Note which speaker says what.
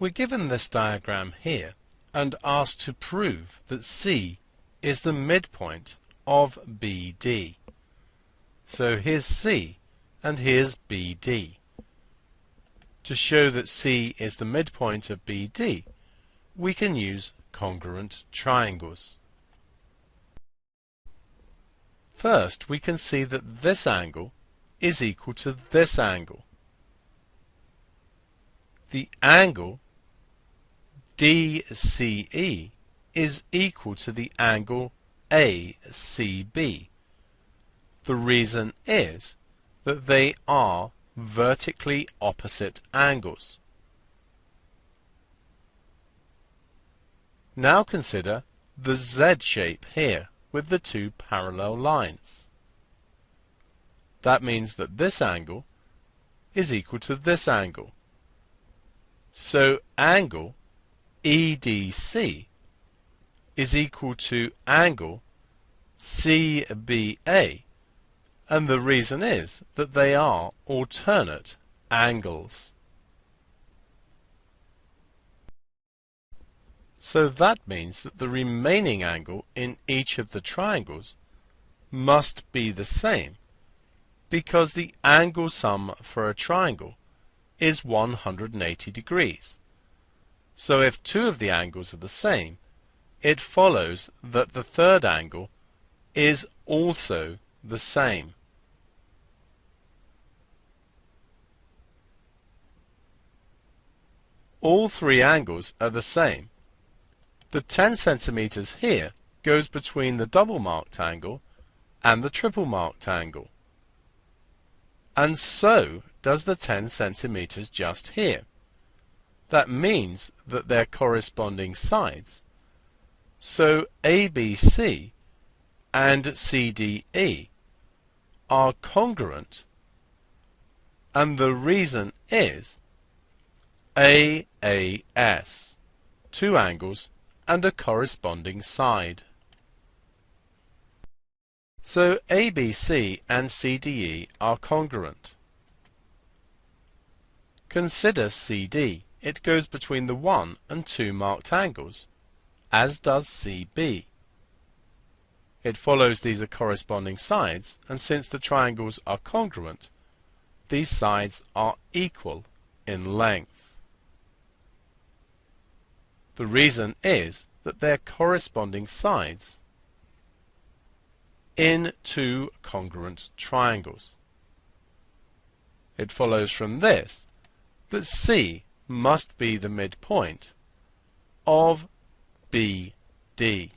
Speaker 1: We're given this diagram here and asked to prove that C is the midpoint of BD. So here's C and here's BD. To show that C is the midpoint of BD, we can use congruent triangles. First, we can see that this angle is equal to this angle. The angle DCE is equal to the angle ACB. The reason is that they are vertically opposite angles. Now consider the Z shape here with the two parallel lines. That means that this angle is equal to this angle. So angle EDC is equal to angle CBA, and the reason is that they are alternate angles. So that means that the remaining angle in each of the triangles must be the same, because the angle sum for a triangle is 180 degrees. So if two of the angles are the same, it follows that the third angle is also the same. All three angles are the same. The 10 centimeters here goes between the double marked angle and the triple marked angle. And so does the 10 centimeters just here. That means that they're corresponding sides. So ABC and CDE are congruent, and the reason is AAS, two angles and a corresponding side. So ABC and CDE are congruent. Consider CD. It goes between the 1 and 2 marked angles, as does CB. It follows these are corresponding sides, and since the triangles are congruent, these sides are equal in length. The reason is that they're corresponding sides in two congruent triangles. It follows from this that C must be the midpoint of BD.